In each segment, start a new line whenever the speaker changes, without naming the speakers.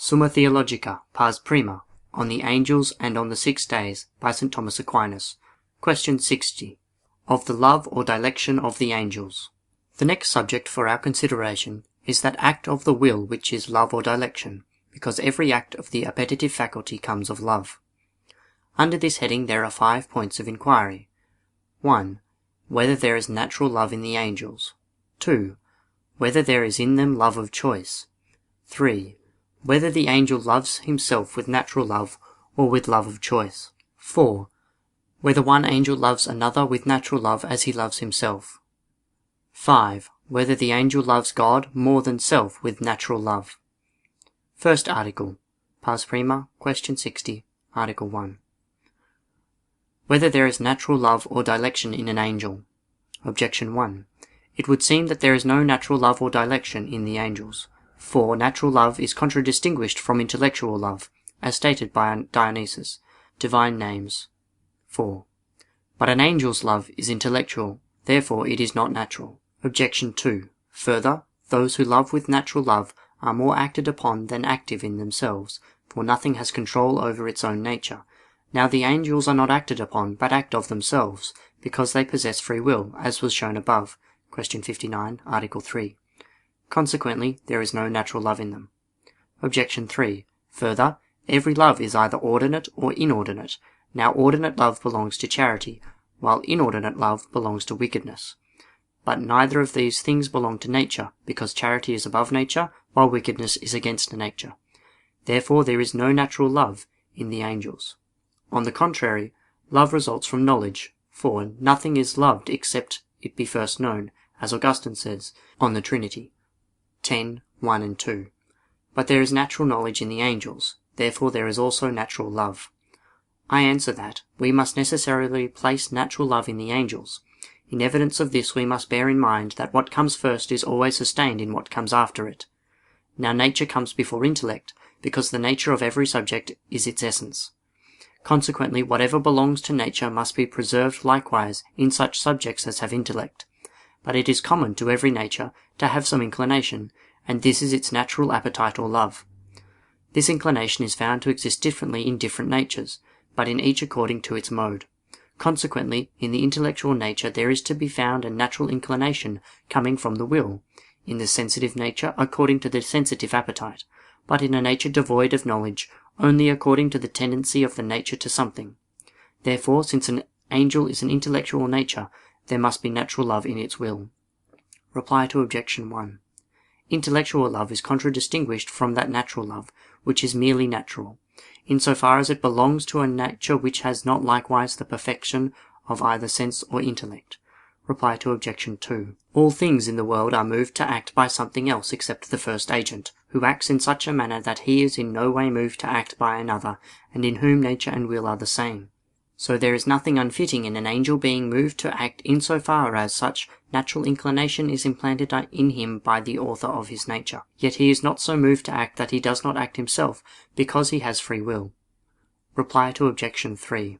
Summa Theologica, pars prima, on the angels and on the 6 days, by St. Thomas Aquinas. Question 60. Of the love or dilection of the angels. The next subject for our consideration is that act of the will which is love or dilection, because every act of the appetitive faculty comes of love. Under this heading there are 5 points of inquiry. 1. Whether there is natural love in the angels. 2. Whether there is in them love of choice. 3. Whether the angel loves himself with natural love or with love of choice. 4. Whether one angel loves another with natural love as he loves himself. 5. Whether the angel loves God more than self with natural love. First article, pars prima, question 60, article 1. Whether there is natural love or dilection in an angel. Objection 1. It would seem that there is no natural love or dilection in the angels. For natural love is contradistinguished from intellectual love, as stated by Dionysius, Divine Names 4. But an angel's love is intellectual, therefore it is not natural. Objection 2. Further, those who love with natural love are more acted upon than active in themselves, for nothing has control over its own nature. Now the angels are not acted upon, but act of themselves, because they possess free will, as was shown above, question 59, article 3. Consequently, there is no natural love in them. Objection 3. Further, every love is either ordinate or inordinate. Now ordinate love belongs to charity, while inordinate love belongs to wickedness. But neither of these things belong to nature, because charity is above nature, while wickedness is against nature. Therefore there is no natural love in the angels. On the contrary, love results from knowledge, for nothing is loved except it be first known, as Augustine says, on the Trinity. 10, 1 and 2. But there is natural knowledge in the angels, therefore there is also natural love. I answer that, we must necessarily place natural love in the angels. In evidence of this we must bear in mind that what comes first is always sustained in what comes after it. Now nature comes before intellect, because the nature of every subject is its essence. Consequently, whatever belongs to nature must be preserved likewise in such subjects as have intellect. But it is common to every nature to have some inclination, and this is its natural appetite or love. This inclination is found to exist differently in different natures, but in each according to its mode. Consequently, in the intellectual nature there is to be found a natural inclination coming from the will, in the sensitive nature according to the sensitive appetite, but in a nature devoid of knowledge only according to the tendency of the nature to something. Therefore, since an angel is an intellectual nature, there must be natural love in its will. Reply to objection 1. Intellectual love is contradistinguished from that natural love, which is merely natural, insofar as it belongs to a nature which has not likewise the perfection of either sense or intellect. Reply to objection 2. All things in the world are moved to act by something else except the first agent, who acts in such a manner that he is in no way moved to act by another, and in whom nature and will are the same. So there is nothing unfitting in an angel being moved to act insofar as such natural inclination is implanted in him by the author of his nature. Yet he is not so moved to act that he does not act himself, because he has free will. Reply to objection 3.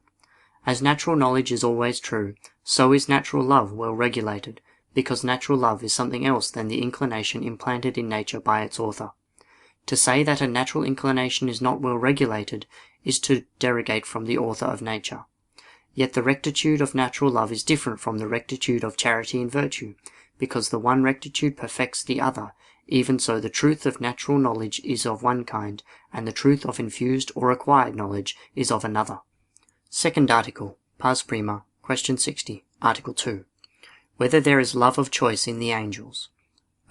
As natural knowledge is always true, so is natural love well regulated, because natural love is something else than the inclination implanted in nature by its author. To say that a natural inclination is not well regulated is to derogate from the author of nature. Yet the rectitude of natural love is different from the rectitude of charity and virtue, because the one rectitude perfects the other. Even so the truth of natural knowledge is of one kind, and the truth of infused or acquired knowledge is of another. Second article, pars prima, question 60, article 2. Whether there is love of choice in the angels.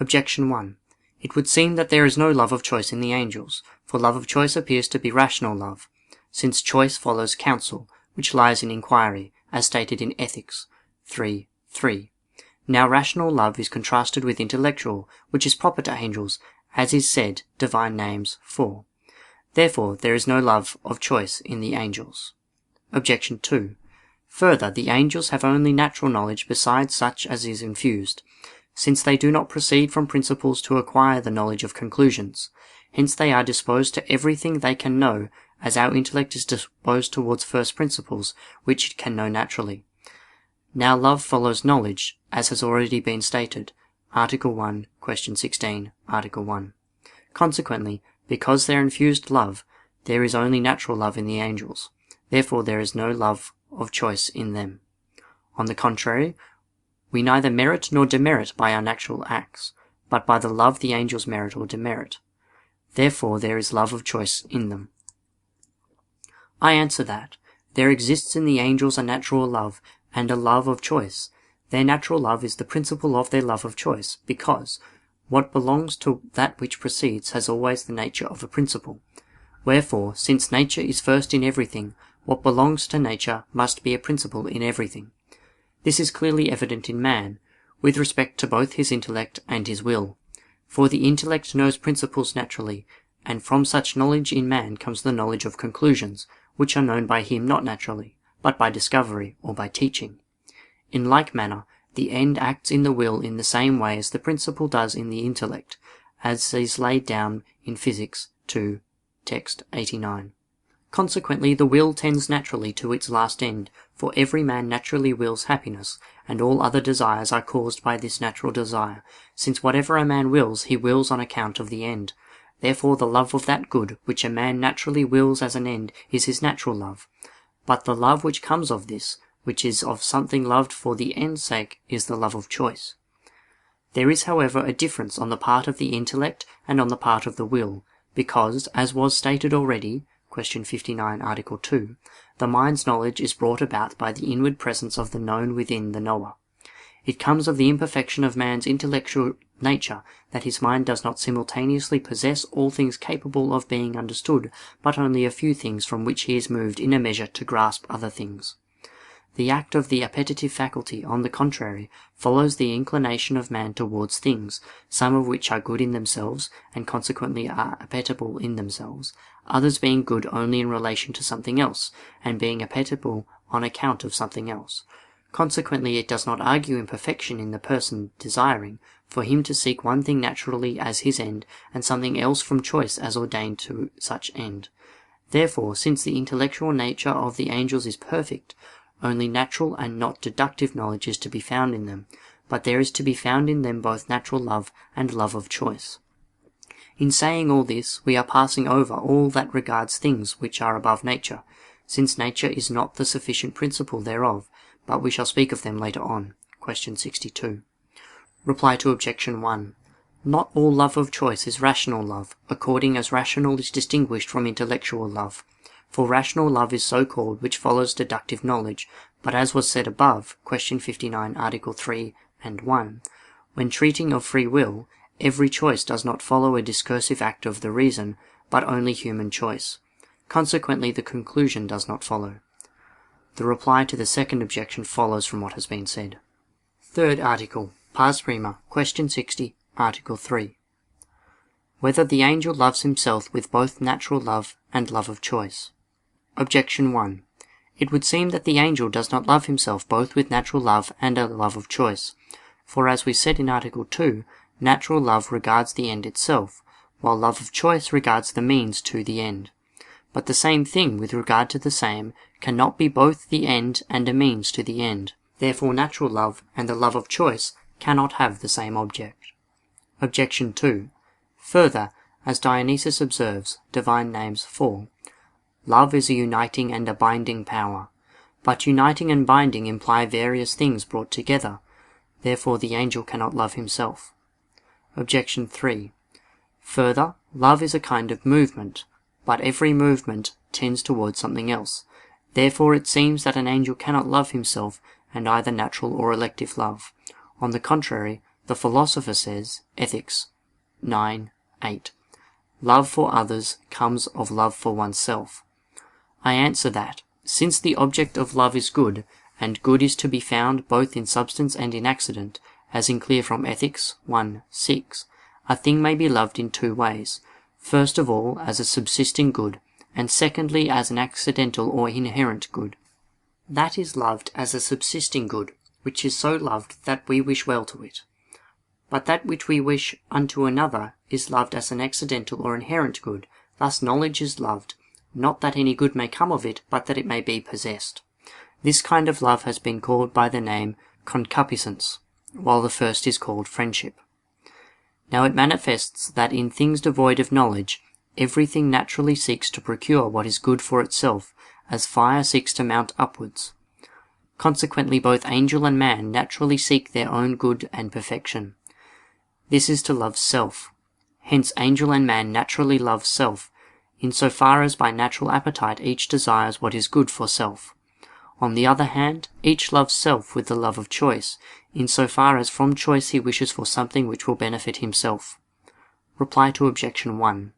Objection 1. It would seem that there is no love of choice in the angels, for love of choice appears to be rational love, since choice follows counsel, which lies in inquiry, as stated in Ethics 3:3. Now rational love is contrasted with intellectual, which is proper to angels, as is said, Divine Names 4. Therefore there is no love of choice in the angels. Objection 2. Further, the angels have only natural knowledge besides such as is infused, since they do not proceed from principles to acquire the knowledge of conclusions. Hence they are disposed to everything they can know, as our intellect is disposed towards first principles, which it can know naturally. Now love follows knowledge, as has already been stated, Article 1, question 16, Article 1. Consequently, Because there infused love, there is only natural love in the angels. Therefore there is no love of choice in them. On the contrary, we neither merit nor demerit by our natural acts, but by the love the angels merit or demerit. Therefore there is love of choice in them. I answer that, there exists in the angels a natural love, and a love of choice. Their natural love is the principle of their love of choice, because what belongs to that which precedes has always the nature of a principle. Wherefore, since nature is first in everything, what belongs to nature must be a principle in everything. This is clearly evident in man, with respect to both his intellect and his will. For the intellect knows principles naturally, and from such knowledge in man comes the knowledge of conclusions, which are known by him not naturally, but by discovery or by teaching. In like manner, the end acts in the will in the same way as the principle does in the intellect, as is laid down in Physics 2, text 89. Consequently, the will tends naturally to its last end, for every man naturally wills happiness, and all other desires are caused by this natural desire, since whatever a man wills, he wills on account of the end. Therefore the love of that good which a man naturally wills as an end is his natural love. But the love which comes of this, which is of something loved for the end's sake, is the love of choice. There is, however, a difference on the part of the intellect and on the part of the will, because, as was stated already, question 59, article 2, the mind's knowledge is brought about by the inward presence of the known within the knower. It comes of the imperfection of man's intellectual nature that his mind does not simultaneously possess all things capable of being understood, but only a few things from which he is moved in a measure to grasp other things. The act of the appetitive faculty, on the contrary, follows the inclination of man towards things, some of which are good in themselves, and consequently are appetible in themselves, others being good only in relation to something else, and being appetible on account of something else. Consequently it does not argue imperfection in the person desiring, for him to seek one thing naturally as his end, and something else from choice as ordained to such end. Therefore, since the intellectual nature of the angels is perfect, only natural and not deductive knowledge is to be found in them, but there is to be found in them both natural love and love of choice. In saying all this, we are passing over all that regards things which are above nature, since nature is not the sufficient principle thereof, but we shall speak of them later on. Question 62. Reply to objection 1. Not all love of choice is rational love, according as rational is distinguished from intellectual love. For rational love is so called which follows deductive knowledge, but as was said above, question 59, article 3 and 1, when treating of free will, every choice does not follow a discursive act of the reason, but only human choice. Consequently the conclusion does not follow. The reply to the second objection follows from what has been said. Third article, pars prima, question 60, article 3. Whether the angel loves himself with both natural love and love of choice. Objection 1. It would seem that the angel does not love himself both with natural love and a love of choice. For as we said in article 2, natural love regards the end itself, while love of choice regards the means to the end. But the same thing with regard to the same cannot be both the end and a means to the end. Therefore natural love and the love of choice cannot have the same object. Objection 2. Further, as Dionysius observes, Divine Names 4, love is a uniting and a binding power. But uniting and binding imply various things brought together. Therefore the angel cannot love himself. Objection 3. Further, love is a kind of movement, but every movement tends towards something else. Therefore it seems that an angel cannot love himself, and either natural or elective love. On the contrary, the philosopher says, Ethics 9:8, love for others comes of love for oneself. I answer that, since the object of love is good, and good is to be found both in substance and in accident, as in clear from Ethics 1:6, a thing may be loved in two ways, first of all as a subsisting good, and secondly as an accidental or inherent good. That is loved as a subsisting good, which is so loved that we wish well to it. But that which we wish unto another is loved as an accidental or inherent good. Thus knowledge is loved, not that any good may come of it, but that it may be possessed. This kind of love has been called by the name concupiscence, while the first is called friendship. Now it manifests that in things devoid of knowledge, everything naturally seeks to procure what is good for itself, as fire seeks to mount upwards. Consequently, both angel and man naturally seek their own good and perfection. This is to love self. Hence angel and man naturally love self, in so far as by natural appetite each desires what is good for self. On the other hand, each loves self with the love of choice, in so far as from choice he wishes for something which will benefit himself. Reply to objection 1.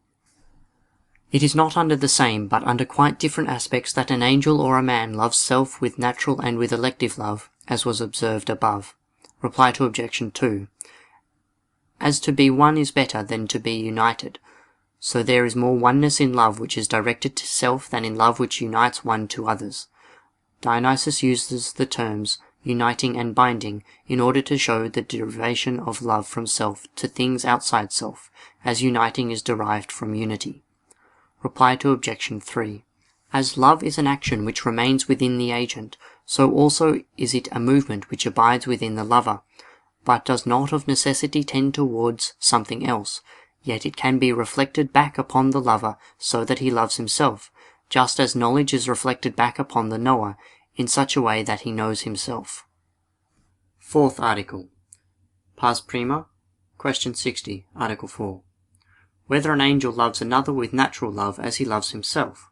It is not under the same, but under quite different aspects that an angel or a man loves self with natural and with elective love, as was observed above. Reply to objection 2. As to be one is better than to be united, so there is more oneness in love which is directed to self than in love which unites one to others. Dionysius uses the terms uniting and binding in order to show the derivation of love from self to things outside self, as uniting is derived from unity. Reply to objection 3. As love is an action which remains within the agent, so also is it a movement which abides within the lover, but does not of necessity tend towards something else, yet it can be reflected back upon the lover so that he loves himself, just as knowledge is reflected back upon the knower in such a way that he knows himself. Fourth article. Pars prima. Question 60, Article 4. Whether an angel loves another with natural love as he loves himself.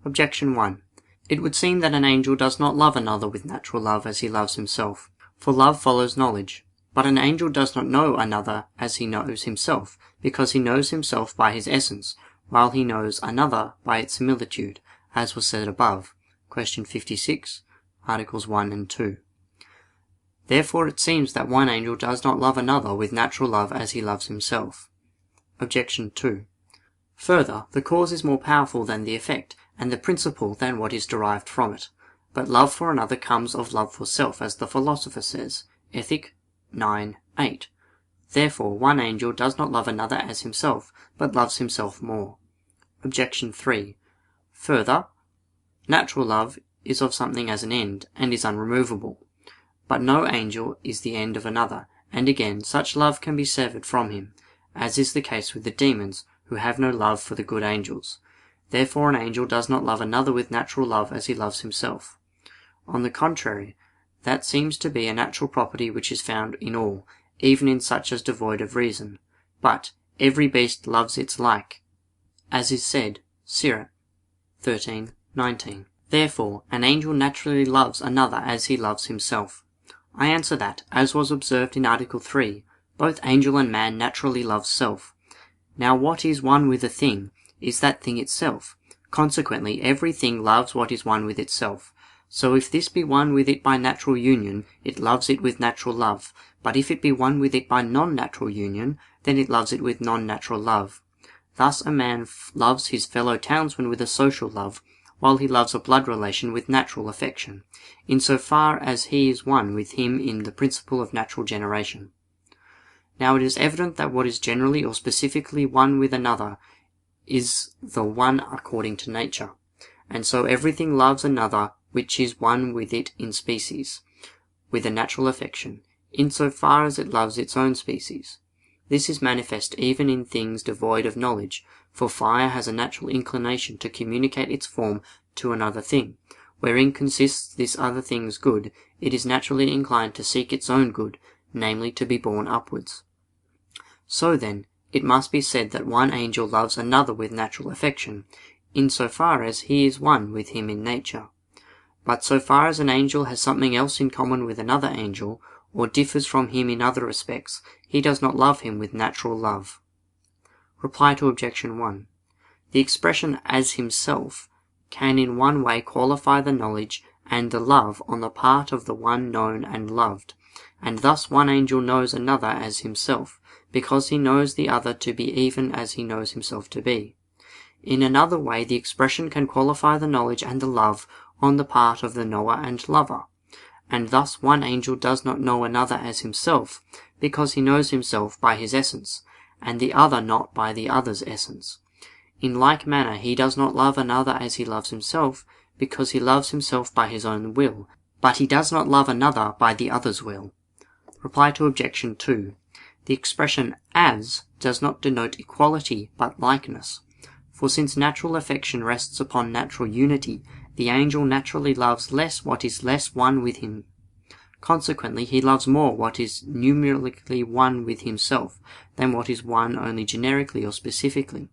Objection 1. It would seem that an angel does not love another with natural love as he loves himself, for love follows knowledge. But an angel does not know another as he knows himself, because he knows himself by his essence, while he knows another by its similitude, as was said above. Question 56, Articles 1 and 2. Therefore it seems that one angel does not love another with natural love as he loves himself. Objection 2. Further, the cause is more powerful than the effect, and the principle than what is derived from it. But love for another comes of love for self, as the Philosopher says, Ethic 9:8. Therefore one angel does not love another as himself, but loves himself more. Objection 3. Further, natural love is of something as an end, and is unremovable. But no angel is the end of another, and again such love can be severed from him, as is the case with the demons, who have no love for the good angels. Therefore an angel does not love another with natural love as he loves himself. On the contrary, that seems to be a natural property which is found in all, even in such as devoid of reason. But every beast loves its like, as is said, Sirach 13:19. Therefore an angel naturally loves another as he loves himself. I answer that, as was observed in Article 3, both angel and man naturally love self. Now what is one with a thing, is that thing itself. Consequently every thing loves what is one with itself. So if this be one with it by natural union, it loves it with natural love, but if it be one with it by non-natural union, then it loves it with non-natural love. Thus a man loves his fellow townsman with a social love, while he loves a blood relation with natural affection, in so far as he is one with him in the principle of natural generation. Now it is evident that what is generally or specifically one with another is the one according to nature, and so everything loves another which is one with it in species, with a natural affection, in so far as it loves its own species. This is manifest even in things devoid of knowledge, for fire has a natural inclination to communicate its form to another thing, wherein consists this other thing's good. It is naturally inclined to seek its own good, namely to be borne upwards. So then, it must be said that one angel loves another with natural affection, in so far as he is one with him in nature. But so far as an angel has something else in common with another angel, or differs from him in other respects, he does not love him with natural love. Reply to objection 1. The expression as himself can in one way qualify the knowledge and the love on the part of the one known and loved, and thus one angel knows another as himself, because he knows the other to be even as he knows himself to be. In another way the expression can qualify the knowledge and the love on the part of the knower and lover, and thus one angel does not know another as himself, because he knows himself by his essence, and the other not by the other's essence. In like manner he does not love another as he loves himself, because he loves himself by his own will, but he does not love another by the other's will. Reply to objection 2. The expression as does not denote equality but likeness. For since natural affection rests upon natural unity, the angel naturally loves less what is less one with him. Consequently, he loves more what is numerically one with himself, than what is one only generically or specifically.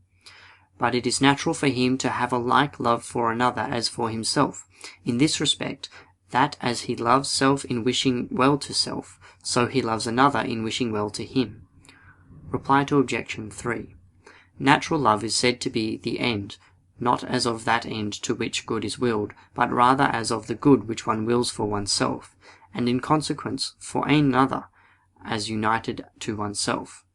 But it is natural for him to have a like love for another as for himself, in this respect, that as he loves self in wishing well to self, so he loves another in wishing well to him. Reply to Obj. 3. Natural love is said to be the end, not as of that end to which good is willed, but rather as of the good which one wills for oneself, and in consequence for another, as united to oneself.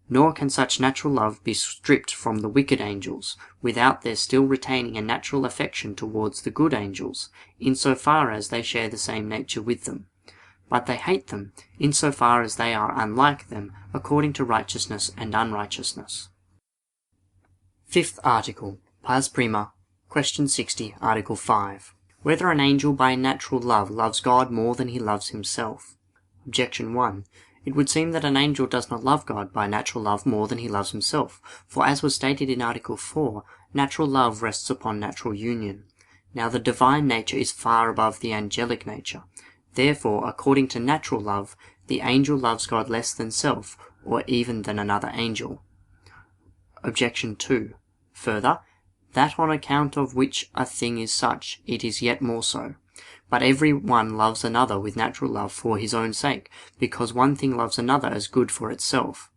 Nor can such natural love be stripped from the wicked angels, without their still retaining a natural affection towards the good angels, in so far as they share the same nature with them. But they hate them, in so far as they are unlike them, according to righteousness and unrighteousness. Fifth article, Pars Prima, question 60, article 5. Whether an angel by natural love loves God more than he loves himself. Objection 1. It would seem that an angel does not love God by natural love more than he loves himself, for as was stated in Article 4, natural love rests upon natural union. Now the divine nature is far above the angelic nature. Therefore, according to natural love, the angel loves God less than self, or even than another angel. Objection 2. Further, that on account of which a thing is such, it is yet more so. But every one loves another with natural love for his own sake, because one thing loves another as good for itself.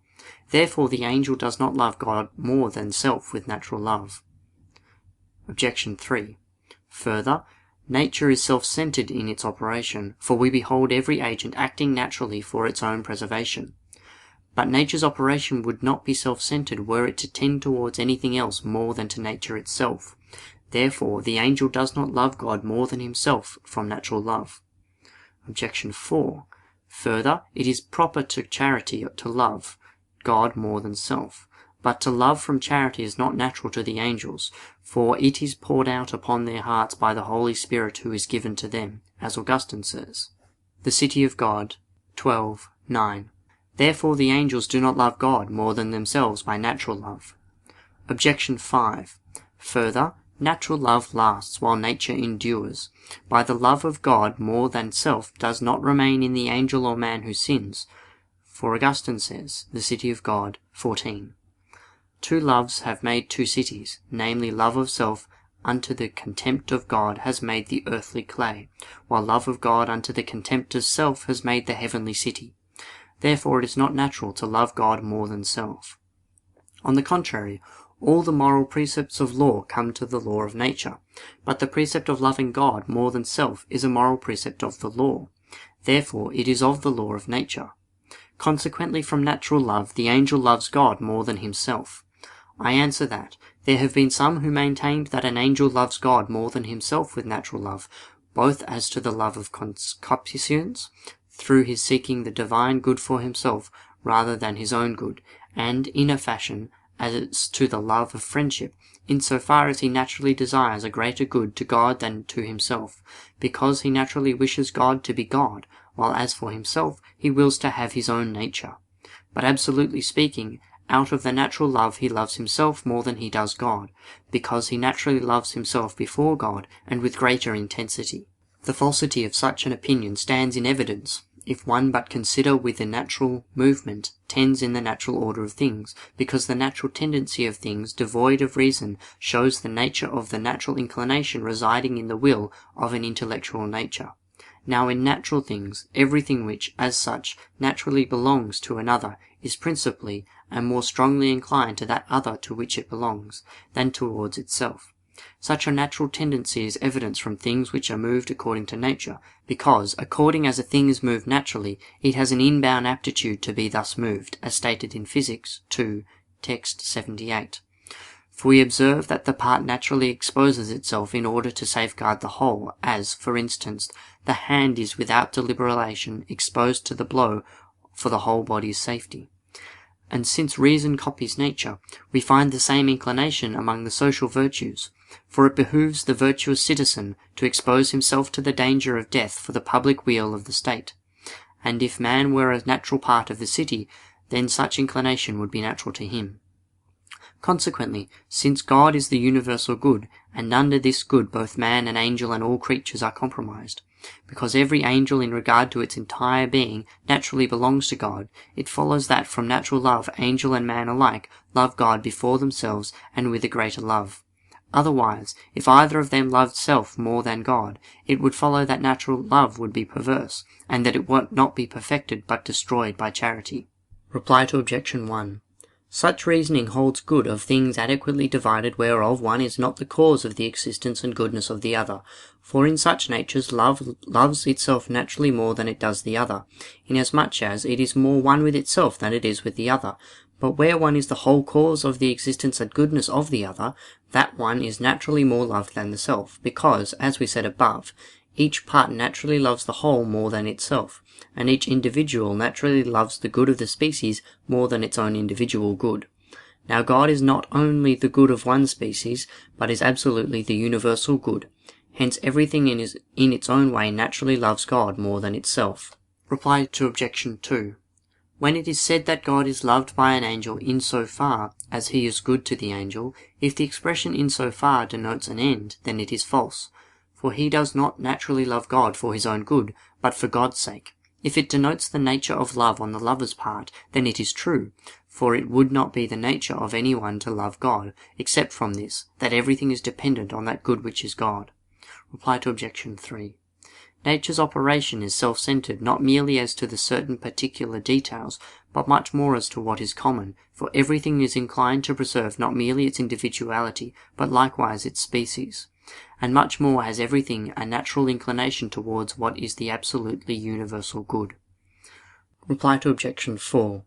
Therefore the angel does not love God more than self with natural love. Objection 3. Further, nature is self-centered in its operation, for we behold every agent acting naturally for its own preservation. But nature's operation would not be self-centered were it to tend towards anything else more than to nature itself. Therefore, the angel does not love God more than himself from natural love. Objection 4. Further, it is proper to charity to love God more than self. But to love from charity is not natural to the angels, for it is poured out upon their hearts by the Holy Spirit who is given to them, as Augustine says. The City of God, 12:9. Therefore the angels do not love God more than themselves by natural love. Objection 5. Further, natural love lasts while nature endures. By the love of God more than self does not remain in the angel or man who sins. For Augustine says, The City of God, 14. Two loves have made two cities, namely love of self unto the contempt of God has made the earthly clay, while love of God unto the contempt of self has made the heavenly city. Therefore it is not natural to love God more than self. On the contrary, all the moral precepts of law come to the law of nature, but the precept of loving God more than self is a moral precept of the law. Therefore it is of the law of nature. Consequently from natural love the angel loves God more than himself. I answer that, there have been some who maintained that an angel loves God more than himself with natural love, both as to the love of concupiscence, through his seeking the divine good for himself rather than his own good, and in a fashion as to the love of friendship, in so far as he naturally desires a greater good to God than to himself, because he naturally wishes God to be God, while as for himself he wills to have his own nature. But absolutely speaking, out of the natural love he loves himself more than he does God, because he naturally loves himself before God and with greater intensity. The falsity of such an opinion stands in evidence, if one but consider with the natural movement tends in the natural order of things, because the natural tendency of things devoid of reason shows the nature of the natural inclination residing in the will of an intellectual nature. Now in natural things, everything which, as such, naturally belongs to another is principally and more strongly inclined to that other to which it belongs, than towards itself. Such a natural tendency is evidenced from things which are moved according to nature, because, according as a thing is moved naturally, it has an inbound aptitude to be thus moved, as stated in Physics 2, text 78. For we observe that the part naturally exposes itself in order to safeguard the whole, as, for instance, the hand is without deliberation exposed to the blow for the whole body's safety. And since reason copies nature, we find the same inclination among the social virtues, for it behooves the virtuous citizen to expose himself to the danger of death for the public weal of the state. And if man were a natural part of the city, then such inclination would be natural to him. Consequently, since God is the universal good, and under this good both man and angel and all creatures are compromised, because every angel in regard to its entire being naturally belongs to God, it follows that from natural love angel and man alike love God before themselves and with a greater love. Otherwise, if either of them loved self more than God, it would follow that natural love would be perverse, and that it would not be perfected but destroyed by charity. Reply to Objection 1. Such reasoning holds good of things adequately divided whereof one is not the cause of the existence and goodness of the other, for in such natures love loves itself naturally more than it does the other, inasmuch as it is more one with itself than it is with the other. But where one is the whole cause of the existence and goodness of the other, that one is naturally more loved than the self, because, as we said above, each part naturally loves the whole more than itself, and each individual naturally loves the good of the species more than its own individual good. Now God is not only the good of one species, but is absolutely the universal good. Hence everything in its own way naturally loves God more than itself. Reply to Objection 2. When it is said that God is loved by an angel in so far as he is good to the angel, if the expression in so far denotes an end, then it is false. For he does not naturally love God for his own good, but for God's sake. If it denotes the nature of love on the lover's part, then it is true, for it would not be the nature of anyone to love God, except from this, that everything is dependent on that good which is God. Reply to Objection 3. Nature's operation is self-centered not merely as to the certain particular details, but much more as to what is common, for everything is inclined to preserve not merely its individuality, but likewise its species. And much more has everything a natural inclination towards what is the absolutely universal good. Reply to Objection 4.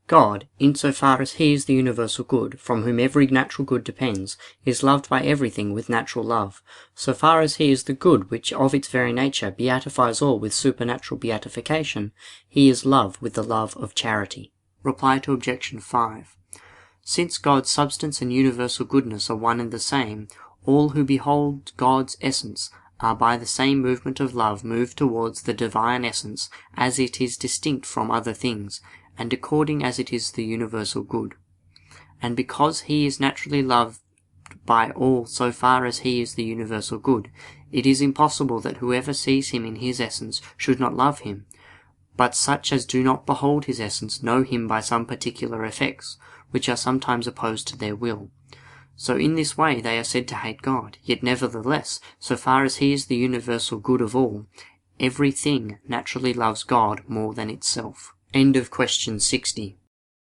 God, in so far as he is the universal good, from whom every natural good depends, is loved by everything with natural love, so far as he is the good which of its very nature beatifies all with supernatural beatification, he is love with the love of charity. Reply to Objection 5. Since God's substance and universal goodness are one and the same, all who behold God's essence are by the same movement of love moved towards the divine essence as it is distinct from other things, and according as it is the universal good. And because he is naturally loved by all so far as he is the universal good, it is impossible that whoever sees him in his essence should not love him, but such as do not behold his essence know him by some particular effects, which are sometimes opposed to their will. So in this way they are said to hate God, yet nevertheless, so far as he is the universal good of all, everything naturally loves God more than itself. End of question 60.